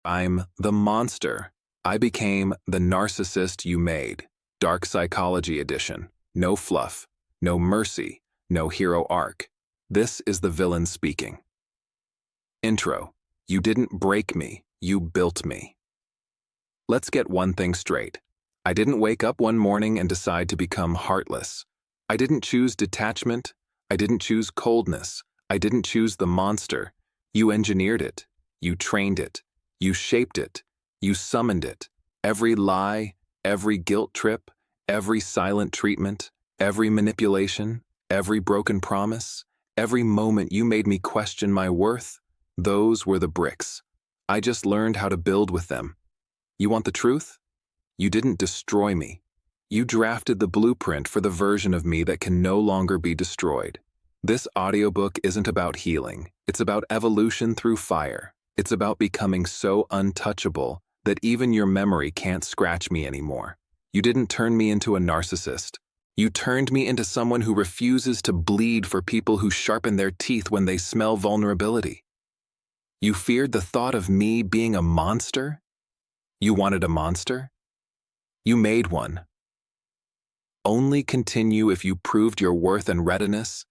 I'm the monster. I became the narcissist you made. Dark Psychology Edition. No fluff, no mercy, no hero arc. This is the villain speaking. Intro. You didn't break me, you built me. Let's get one thing straight. I didn't wake up one morning and decide to become heartless. I didn't choose detachment. I didn't choose coldness. I didn't choose the monster. You engineered it. You trained it. You shaped it. You summoned it. Every lie, every guilt trip, every silent treatment, every manipulation, every broken promise, every moment you made me question my worth, those were the bricks. I just learned how to build with them. You want the truth? You didn't destroy me. You drafted the blueprint for the version of me that can no longer be destroyed. This audiobook isn't about healing. It's about evolution through fire. It's about becoming so untouchable that even your memory can't scratch me anymore. You didn't turn me into a narcissist. You turned me into someone who refuses to bleed for people who sharpen their teeth when they smell vulnerability. You feared the thought of me being a monster? You wanted a monster? You made one. Only continue if you proved your worth and readiness.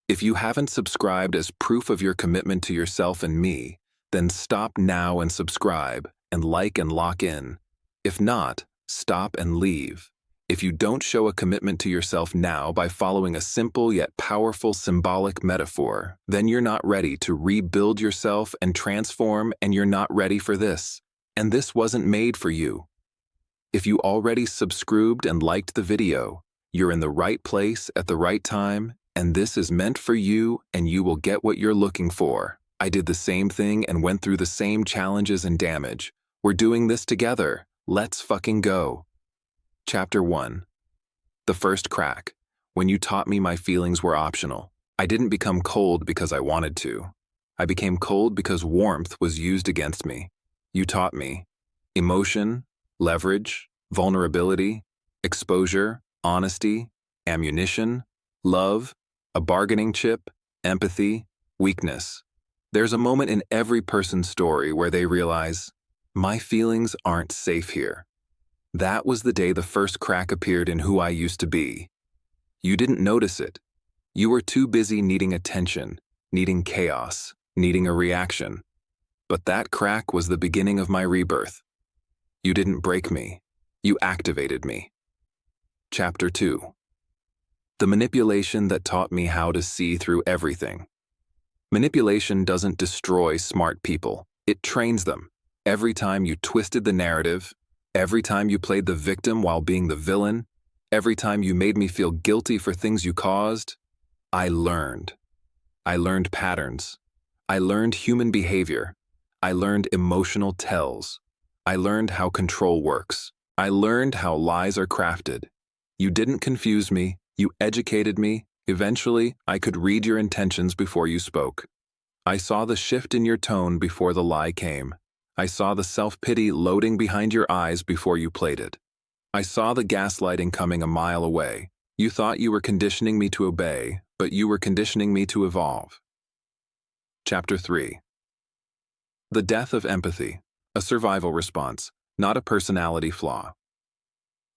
If you haven't subscribed as proof of your commitment to yourself and me, then stop now and subscribe, and like and lock in. If not, stop and leave. If you don't show a commitment to yourself now by following a simple yet powerful symbolic metaphor, then you're not ready to rebuild yourself and transform, and you're not ready for this. And this wasn't made for you. If you already subscribed and liked the video, you're in the right place at the right time, and this is meant for you, and you will get what you're looking for. I did the same thing and went through the same challenges and damage. We're doing this together. Let's fucking go. Chapter 1. The first crack. When you taught me my feelings were optional. I didn't become cold because I wanted to. I became cold because warmth was used against me. You taught me emotion, leverage, vulnerability, exposure, honesty, ammunition, love, a bargaining chip, empathy, weakness. There's a moment in every person's story where they realize, my feelings aren't safe here. That was the day the first crack appeared in who I used to be. You didn't notice it. You were too busy needing attention, needing chaos, needing a reaction. But that crack was the beginning of my rebirth. You didn't break me. You activated me. Chapter 2. The manipulation that taught me how to see through everything. Manipulation doesn't destroy smart people. It trains them. Every time you twisted the narrative, every time you played the victim while being the villain, every time you made me feel guilty for things you caused, I learned. I learned patterns. I learned human behavior. I learned emotional tells. I learned how control works. I learned how lies are crafted. You didn't confuse me. You educated me. Eventually, I could read your intentions before you spoke. I saw the shift in your tone before the lie came. I saw the self-pity loading behind your eyes before you played it. I saw the gaslighting coming a mile away. You thought you were conditioning me to obey, but you were conditioning me to evolve. Chapter 3. The death of empathy, a survival response, not a personality flaw.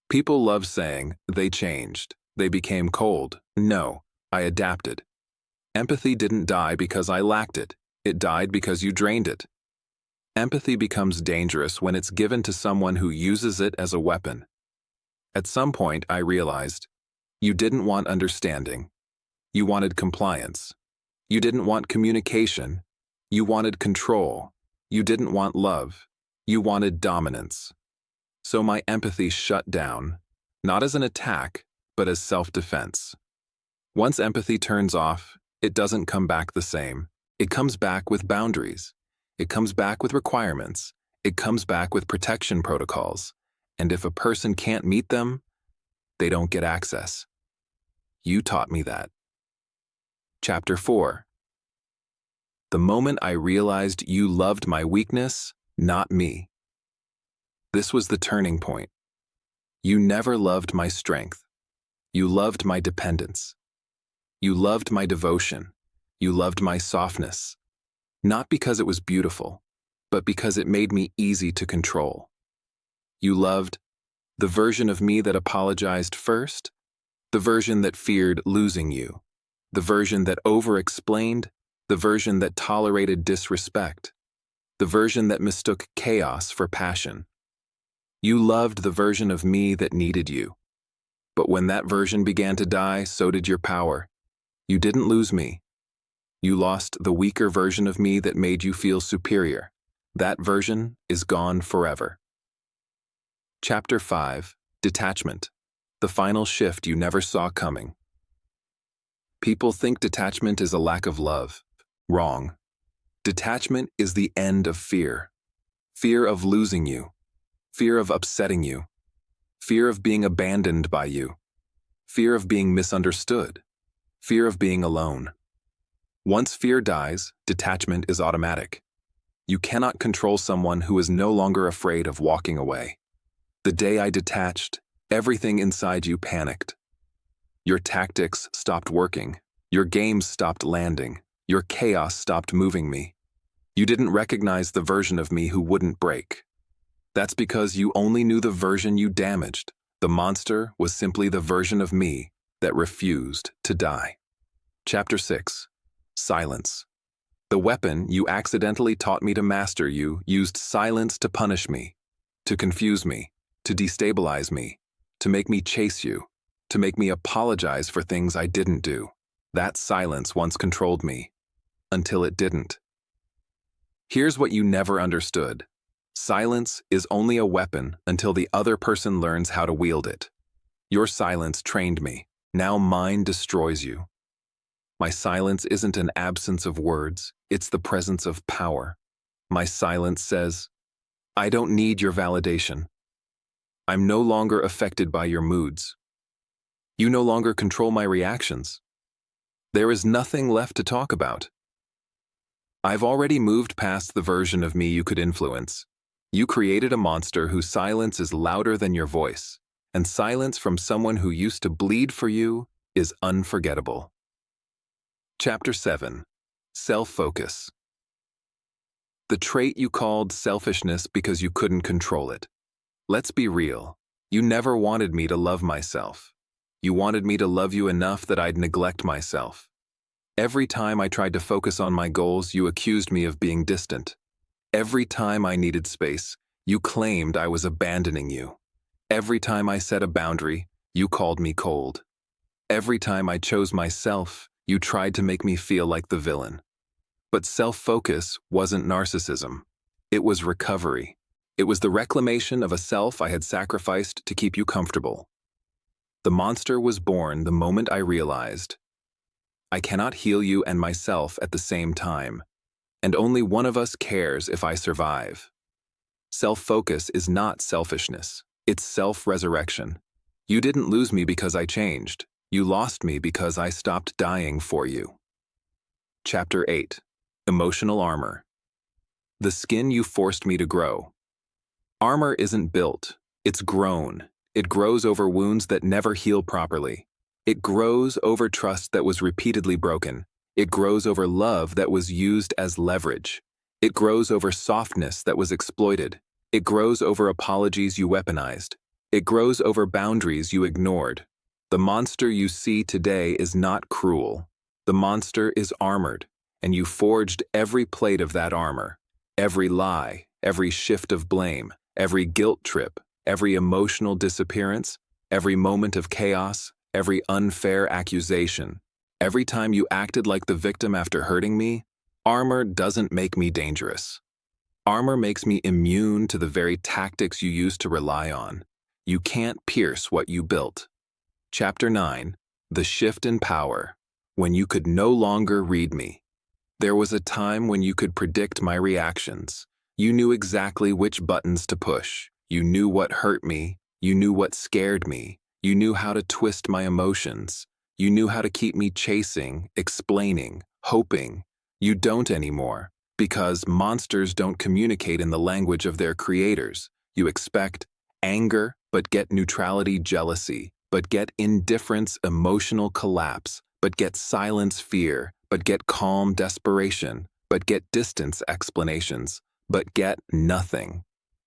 People love saying, they changed, they became cold. No, I adapted. Empathy didn't die because I lacked it. It died because you drained it. Empathy becomes dangerous when it's given to someone who uses it as a weapon. At some point, I realized, you didn't want understanding. You wanted compliance. You didn't want communication. You wanted control. You didn't want love. You wanted dominance. So my empathy shut down, not as an attack, but as self-defense. Once empathy turns off, it doesn't come back the same. It comes back with boundaries. It comes back with requirements. It comes back with protection protocols. And if a person can't meet them, they don't get access. You taught me that. Chapter 4. The moment I realized you loved my weakness, not me. This was the turning point. You never loved my strength. You loved my dependence. You loved my devotion. You loved my softness. Not because it was beautiful, but because it made me easy to control. You loved the version of me that apologized first, the version that feared losing you, the version that over-explained, the version that tolerated disrespect, the version that mistook chaos for passion. You loved the version of me that needed you. But when that version began to die, so did your power. You didn't lose me. You lost the weaker version of me that made you feel superior. That version is gone forever. Chapter 5, Detachment. The final shift you never saw coming. People think detachment is a lack of love. Wrong. Detachment is the end of fear. Fear of losing you. Fear of upsetting you. Fear of being abandoned by you. Fear of being misunderstood. Fear of being alone. Once fear dies, detachment is automatic. You cannot control someone who is no longer afraid of walking away. The day I detached, everything inside you panicked. Your tactics stopped working. Your games stopped landing. Your chaos stopped moving me. You didn't recognize the version of me who wouldn't break. That's because you only knew the version you damaged. The monster was simply the version of me that refused to die. Chapter 6. Silence. The weapon you accidentally taught me to master you used silence to punish me, to confuse me, to destabilize me, to make me chase you, to make me apologize for things I didn't do. That silence once controlled me, until it didn't. Here's what you never understood. Silence is only a weapon until the other person learns how to wield it. Your silence trained me. Now mine destroys you. My silence isn't an absence of words, it's the presence of power. My silence says, I don't need your validation. I'm no longer affected by your moods. You no longer control my reactions. There is nothing left to talk about. I've already moved past the version of me you could influence. You created a monster whose silence is louder than your voice, and silence from someone who used to bleed for you is unforgettable. Chapter 7. Self-focus. The trait you called selfishness because you couldn't control it. Let's be real. You never wanted me to love myself. You wanted me to love you enough that I'd neglect myself. Every time I tried to focus on my goals, you accused me of being distant. Every time I needed space, you claimed I was abandoning you. Every time I set a boundary, you called me cold. Every time I chose myself, you tried to make me feel like the villain. But self-focus wasn't narcissism. It was recovery. It was the reclamation of a self I had sacrificed to keep you comfortable. The monster was born the moment I realized, I cannot heal you and myself at the same time, and only one of us cares if I survive. Self-focus is not selfishness. It's self-resurrection. You didn't lose me because I changed. You lost me because I stopped dying for you. Chapter 8. Emotional armor. The skin you forced me to grow. Armor isn't built, it's grown. It grows over wounds that never heal properly. It grows over trust that was repeatedly broken. It grows over love that was used as leverage. It grows over softness that was exploited. It grows over apologies you weaponized. It grows over boundaries you ignored. The monster you see today is not cruel. The monster is armored, and you forged every plate of that armor. Every lie, every shift of blame, every guilt trip, every emotional disappearance, every moment of chaos, every unfair accusation. Every time you acted like the victim after hurting me, armor doesn't make me dangerous. Armor makes me immune to the very tactics you used to rely on. You can't pierce what you built. Chapter 9. The shift in power. When you could no longer read me. There was a time when you could predict my reactions. You knew exactly which buttons to push. You knew what hurt me. You knew what scared me. You knew how to twist my emotions. You knew how to keep me chasing, explaining, hoping. You don't anymore, because monsters don't communicate in the language of their creators. You expect anger, but get neutrality, jealousy, but get indifference, emotional collapse, but get silence, fear, but get calm, desperation, but get distance, explanations. but get nothing.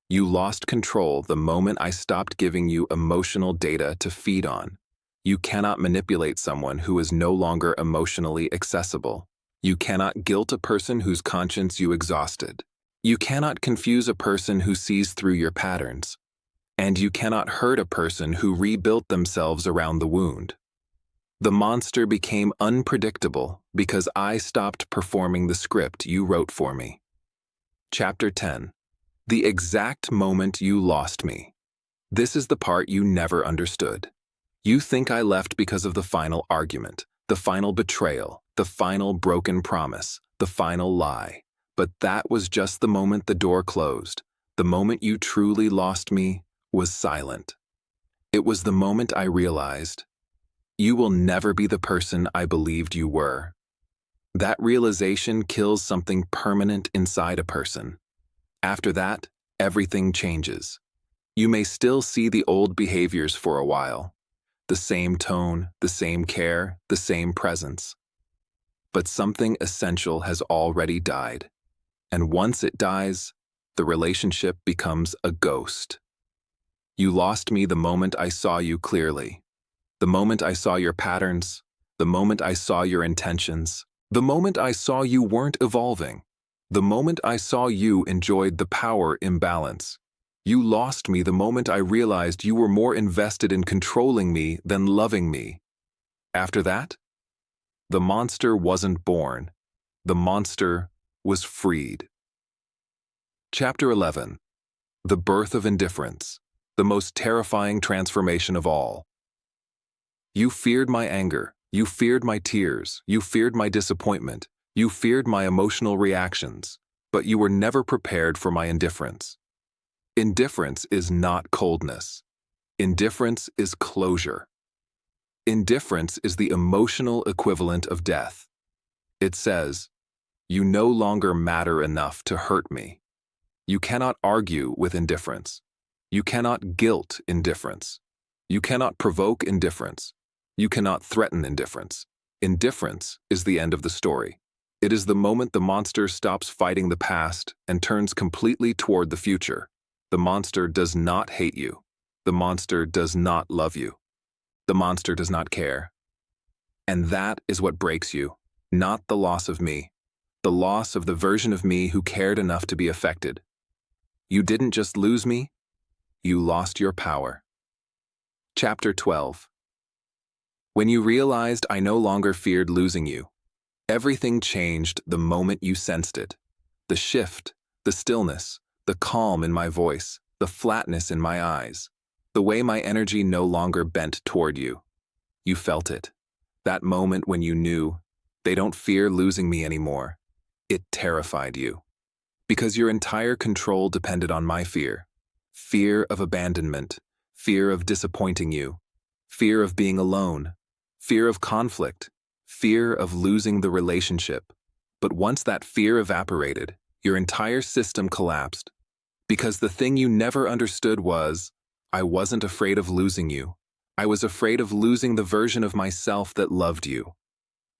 You lost control the moment I stopped giving you emotional data to feed on. You cannot manipulate someone who is no longer emotionally accessible. You cannot guilt a person whose conscience you exhausted. You cannot confuse a person who sees through your patterns. And you cannot hurt a person who rebuilt themselves around the wound. The monster became unpredictable because I stopped performing the script you wrote for me. Chapter 10. The exact moment you lost me. This is the part you never understood. You think I left because of the final argument, the final betrayal, the final broken promise, the final lie. But that was just the moment the door closed. The moment you truly lost me was silent. It was the moment I realized, you will never be the person I believed you were. That realization kills something permanent inside a person. After that, everything changes. You may still see the old behaviors for a while. The same tone, the same care, the same presence. But something essential has already died. And once it dies, the relationship becomes a ghost. You lost me the moment I saw you clearly. The moment I saw your patterns. The moment I saw your intentions. The moment I saw you weren't evolving. The moment I saw you enjoyed the power imbalance. You lost me the moment I realized you were more invested in controlling me than loving me. After that, the monster wasn't born. The monster was freed. Chapter 11. The birth of indifference, the most terrifying transformation of all. You feared my anger. You feared my tears. You feared my disappointment. You feared my emotional reactions, but you were never prepared for my indifference. Indifference is not coldness. Indifference is closure. Indifference is the emotional equivalent of death. It says, you no longer matter enough to hurt me. You cannot argue with indifference. You cannot guilt indifference. You cannot provoke indifference. You cannot threaten indifference. Indifference is the end of the story. It is the moment the monster stops fighting the past and turns completely toward the future. The monster does not hate you. The monster does not love you. The monster does not care. And that is what breaks you, not the loss of me, the loss of the version of me who cared enough to be affected. You didn't just lose me, you lost your power. Chapter 12. When you realized I no longer feared losing you, everything changed the moment you sensed it. The shift, the stillness, the calm in my voice, the flatness in my eyes, the way my energy no longer bent toward you. You felt it. That moment when you knew, they don't fear losing me anymore. It terrified you. Because your entire control depended on my fear. Fear of abandonment, fear of disappointing you, fear of being alone, fear of conflict, fear of losing the relationship. But once that fear evaporated, your entire system collapsed. Because the thing you never understood was, I wasn't afraid of losing you. I was afraid of losing the version of myself that loved you.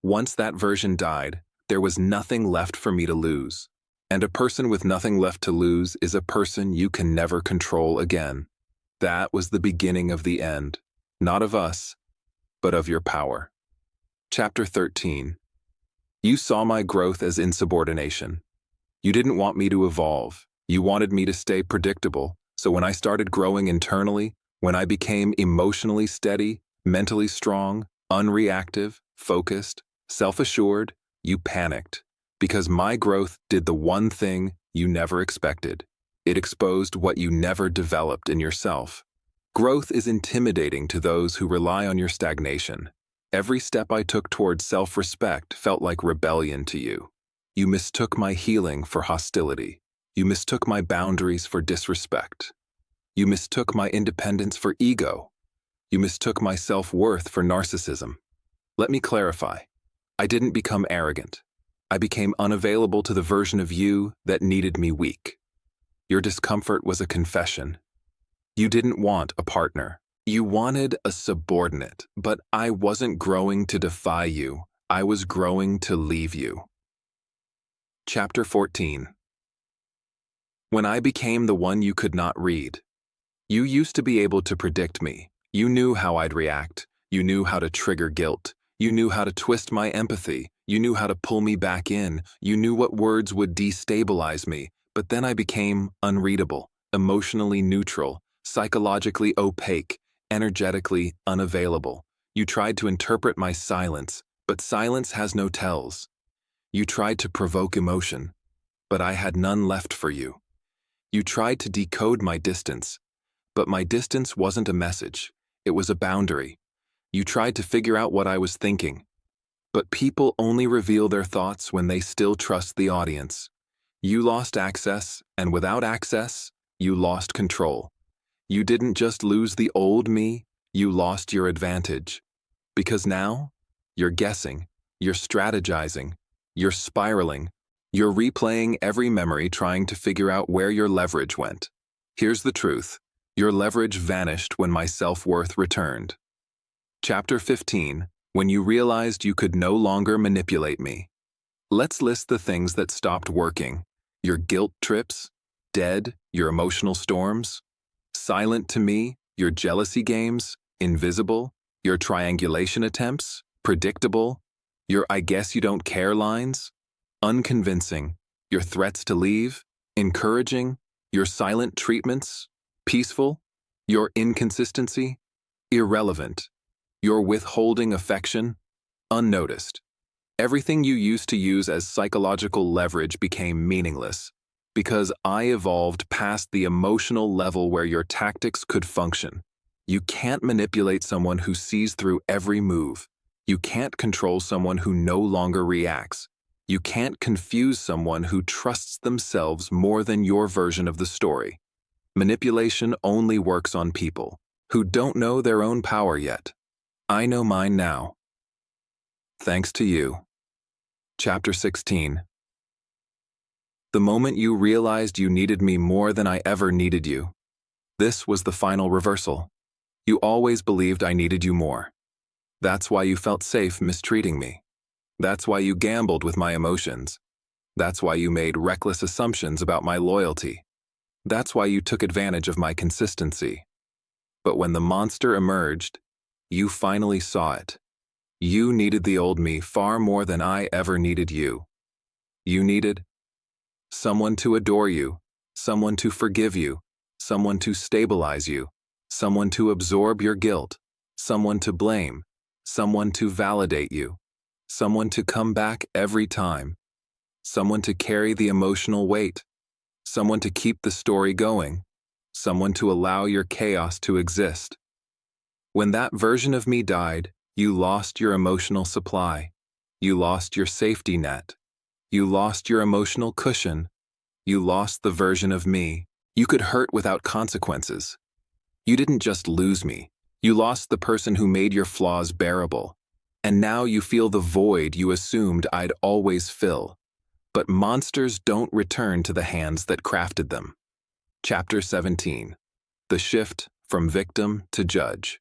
Once that version died, there was nothing left for me to lose. And a person with nothing left to lose is a person you can never control again. That was the beginning of the end, not of us, but of your power. Chapter 13. You saw my growth as insubordination. You didn't want me to evolve. You wanted me to stay predictable. So when I started growing internally, when I became emotionally steady, mentally strong, unreactive, focused, self-assured, you panicked. Because my growth did the one thing you never expected. It exposed what you never developed in yourself. Growth is intimidating to those who rely on your stagnation. Every step I took towards self-respect felt like rebellion to you. You mistook my healing for hostility. You mistook my boundaries for disrespect. You mistook my independence for ego. You mistook my self-worth for narcissism. Let me clarify. I didn't become arrogant. I became unavailable to the version of you that needed me weak. Your discomfort was a confession. You didn't want a partner. You wanted a subordinate, but I wasn't growing to defy you. I was growing to leave you. Chapter 14. When I became the one you could not read. You used to be able to predict me. You knew how I'd react. You knew how to trigger guilt. You knew how to twist my empathy. You knew how to pull me back in. You knew what words would destabilize me. But then I became unreadable, emotionally neutral, psychologically opaque, energetically unavailable. You tried to interpret my silence, but silence has no tells. You tried to provoke emotion, but I had none left for you. You tried to decode my distance, but my distance wasn't a message. It was a boundary. You tried to figure out what I was thinking, but people only reveal their thoughts when they still trust the audience. You lost access, and without access, you lost control. You didn't just lose the old me, you lost your advantage. Because now, you're guessing, you're strategizing, you're spiraling, you're replaying every memory trying to figure out where your leverage went. Here's the truth. Your leverage vanished when my self-worth returned. Chapter 15. When you realized you could no longer manipulate me. Let's list the things that stopped working. Your guilt trips, dead, your emotional storms, silent to me, your jealousy games, invisible, your triangulation attempts, predictable, your I guess you don't care lines, unconvincing, your threats to leave, encouraging, your silent treatments, peaceful, your inconsistency, irrelevant, your withholding affection, unnoticed. Everything you used to use as psychological leverage became meaningless because I evolved past the emotional level where your tactics could function. You can't manipulate someone who sees through every move. You can't control someone who no longer reacts. You can't confuse someone who trusts themselves more than your version of the story. Manipulation only works on people who don't know their own power yet. I know mine now. Thanks to you. Chapter 16. The moment you realized you needed me more than I ever needed you. This was the final reversal. You always believed I needed you more. That's why you felt safe mistreating me. That's why you gambled with my emotions. That's why you made reckless assumptions about my loyalty. That's why you took advantage of my consistency. But when the monster emerged, you finally saw it. You needed the old me far more than I ever needed you. You needed someone to adore you, someone to forgive you, someone to stabilize you, someone to absorb your guilt, someone to blame, someone to validate you, someone to come back every time, someone to carry the emotional weight, someone to keep the story going, someone to allow your chaos to exist. When that version of me died, you lost your emotional supply. You lost your safety net. You lost your emotional cushion. You lost the version of me you could hurt without consequences. You didn't just lose me. You lost the person who made your flaws bearable. And now you feel the void you assumed I'd always fill. But monsters don't return to the hands that crafted them. Chapter 17. The shift from victim to judge.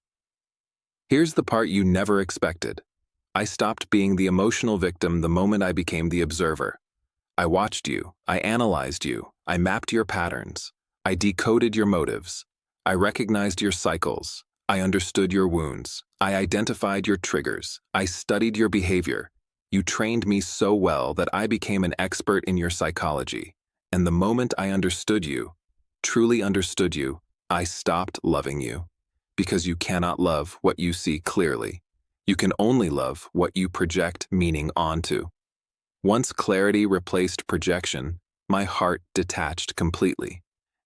Here's the part you never expected. I stopped being the emotional victim the moment I became the observer. I watched you. I analyzed you. I mapped your patterns. I decoded your motives. I recognized your cycles. I understood your wounds. I identified your triggers. I studied your behavior. You trained me so well that I became an expert in your psychology. And the moment I understood you, truly understood you, I stopped loving you. Because you cannot love what you see clearly. You can only love what you project meaning onto. Once clarity replaced projection, my heart detached completely.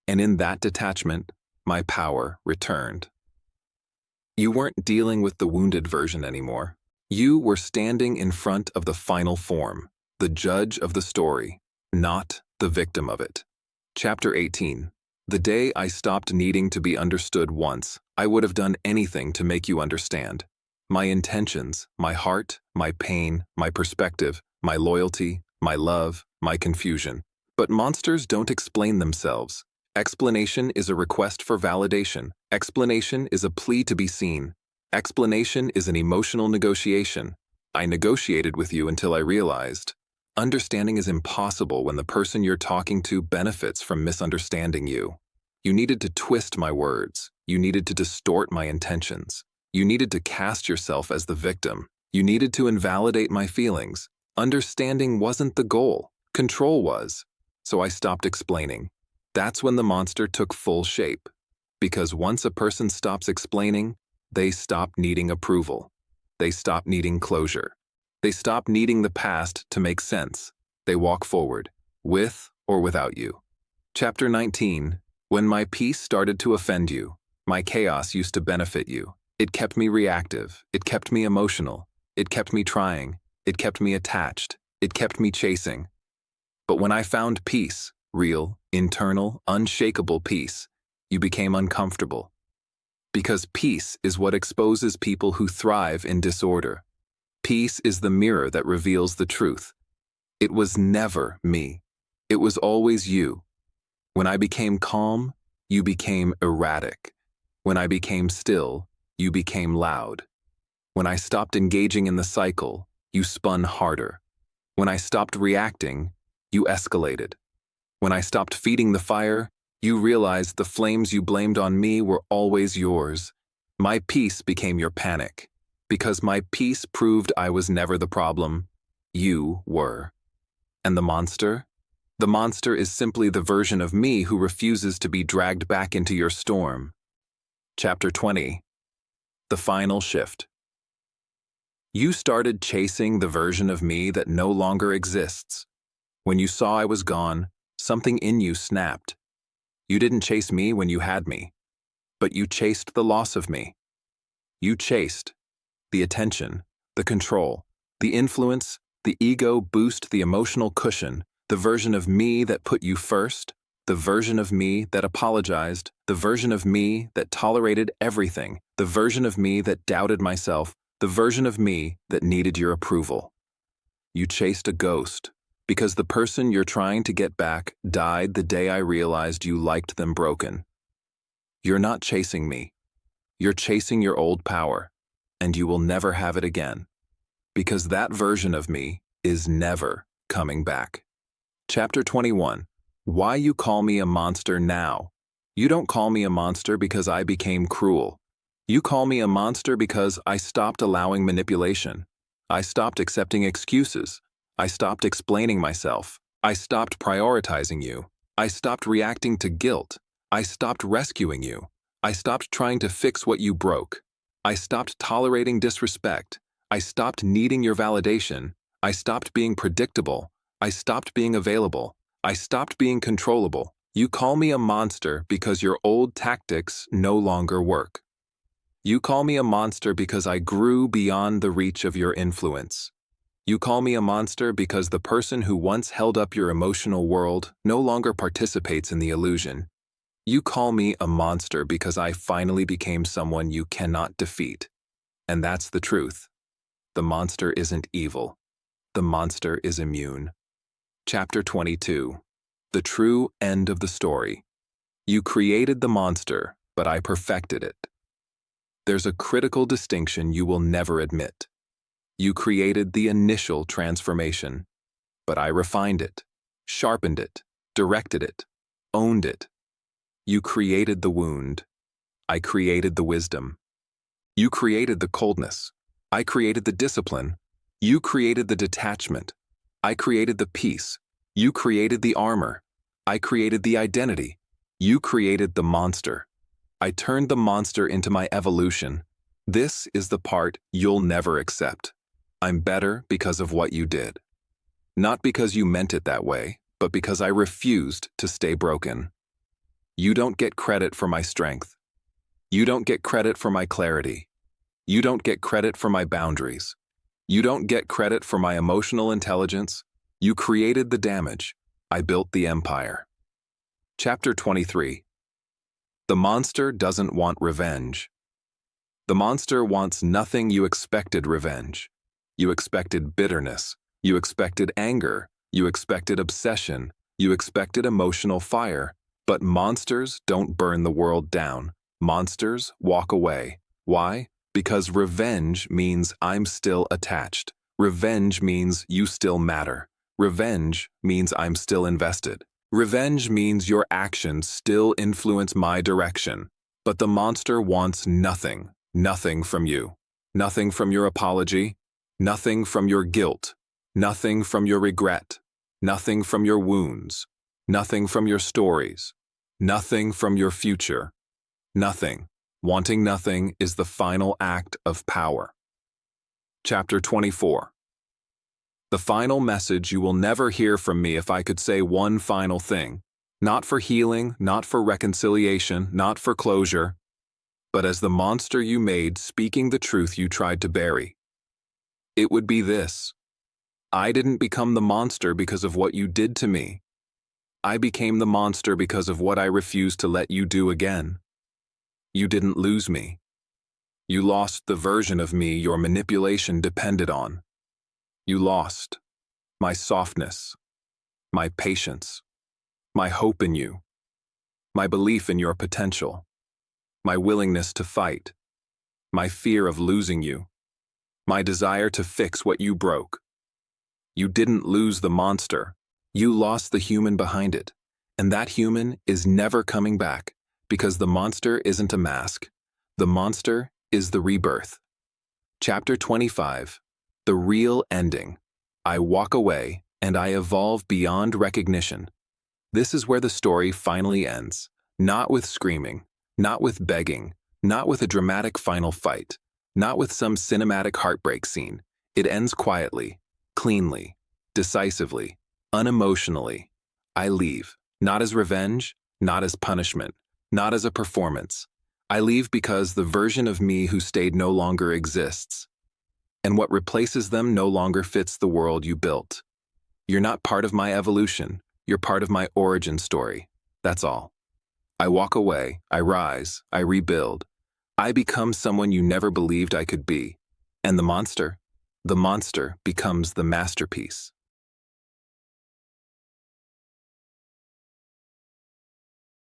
And in that detachment, my power returned. You weren't dealing with the wounded version anymore. You were standing in front of the final form, the judge of the story, not the victim of it. Chapter 18. The day I stopped needing to be understood once, I would have done anything to make you understand. My intentions, my heart, my pain, my perspective, my loyalty, my love, my confusion. But monsters don't explain themselves. Explanation is a request for validation. Explanation is a plea to be seen. Explanation is an emotional negotiation. I negotiated with you until I realized Understanding is impossible when the person you're talking to benefits from misunderstanding you. You needed to twist my words. You needed to distort my intentions. You needed to cast yourself as the victim. You needed to invalidate my feelings. Understanding wasn't the goal. Control was. So I stopped explaining. That's when the monster took full shape. Because once a person stops explaining, they stop needing approval. They stop needing closure. They stop needing the past to make sense. They walk forward, with or without you. Chapter 19. When my peace started to offend you, my chaos used to benefit you. It kept me reactive. It kept me emotional. It kept me trying. It kept me attached. It kept me chasing. But when I found peace, real, internal, unshakable peace, you became uncomfortable. Because peace is what exposes people who thrive in disorder. Peace is the mirror that reveals the truth. It was never me. It was always you. When I became calm, you became erratic. When I became still, you became loud. When I stopped engaging in the cycle, you spun harder. When I stopped reacting, you escalated. When I stopped feeding the fire, you realized the flames you blamed on me were always yours. My peace became your panic. Because my peace proved I was never the problem, you were. And the monster? The monster is simply the version of me who refuses to be dragged back into your storm. Chapter 20. The final shift. You started chasing the version of me that no longer exists. When you saw I was gone, something in you snapped. You didn't chase me when you had me, but you chased the loss of me. You chased the attention, the control, the influence, the ego boost, the emotional cushion, the version of me that put you first, the version of me that apologized, the version of me that tolerated everything, the version of me that doubted myself, the version of me that needed your approval. You chased a ghost, because the person you're trying to get back died the day I realized you liked them broken. You're not chasing me. You're chasing your old power. And you will never have it again. Because that version of me is never coming back. Chapter 21. Why you call me a monster now? You don't call me a monster because I became cruel. You call me a monster because I stopped allowing manipulation. I stopped accepting excuses. I stopped explaining myself. I stopped prioritizing you. I stopped reacting to guilt. I stopped rescuing you. I stopped trying to fix what you broke. I stopped tolerating disrespect. I stopped needing your validation. I stopped being predictable. I stopped being available. I stopped being controllable. You call me a monster because your old tactics no longer work. You call me a monster because I grew beyond the reach of your influence. You call me a monster because the person who once held up your emotional world no longer participates in the illusion. You call me a monster because I finally became someone you cannot defeat. And that's the truth. The monster isn't evil. The monster is immune. Chapter 22. The true end of the story. You created the monster, but I perfected it. There's a critical distinction you will never admit. You created the initial transformation, but I refined it, sharpened it, directed it, owned it. You created the wound. I created the wisdom. You created the coldness. I created the discipline. You created the detachment. I created the peace. You created the armor. I created the identity. You created the monster. I turned the monster into my evolution. This is the part you'll never accept. I'm better because of what you did. Not because you meant it that way, but because I refused to stay broken. You don't get credit for my strength. You don't get credit for my clarity. You don't get credit for my boundaries. You don't get credit for my emotional intelligence. You created the damage. I built the empire. Chapter 23. The monster doesn't want revenge. The monster wants nothing you expected revenge. You expected bitterness. You expected anger. You expected obsession. You expected emotional fire. But monsters don't burn the world down. Monsters walk away. Why? Because revenge means I'm still attached. Revenge means you still matter. Revenge means I'm still invested. Revenge means your actions still influence my direction. But the monster wants nothing, nothing from you. Nothing from your apology, nothing from your guilt, nothing from your regret, nothing from your wounds, nothing from your stories, nothing from your future. Nothing. Wanting nothing is the final act of power. Chapter 24. The final message you will never hear from me if I could say one final thing. Not for healing, not for reconciliation, not for closure, but as the monster you made speaking the truth you tried to bury. It would be this. I didn't become the monster because of what you did to me. I became the monster because of what I refused to let you do again. You didn't lose me. You lost the version of me your manipulation depended on. You lost my softness, my patience, my hope in you, my belief in your potential, my willingness to fight, my fear of losing you, my desire to fix what you broke. You didn't lose the monster. You lost the human behind it, and that human is never coming back because the monster isn't a mask. The monster is the rebirth. Chapter 25. The real ending. I walk away and I evolve beyond recognition. This is where the story finally ends. Not with screaming, not with begging, not with a dramatic final fight, not with some cinematic heartbreak scene. It ends quietly, cleanly, decisively, unemotionally. I leave, not as revenge, not as punishment, not as a performance. I leave because the version of me who stayed no longer exists, and what replaces them no longer fits the world you built. You're not part of my evolution. You're part of my origin story. That's all. I walk away, I rise, I rebuild. I become someone you never believed I could be. And the monster becomes the masterpiece.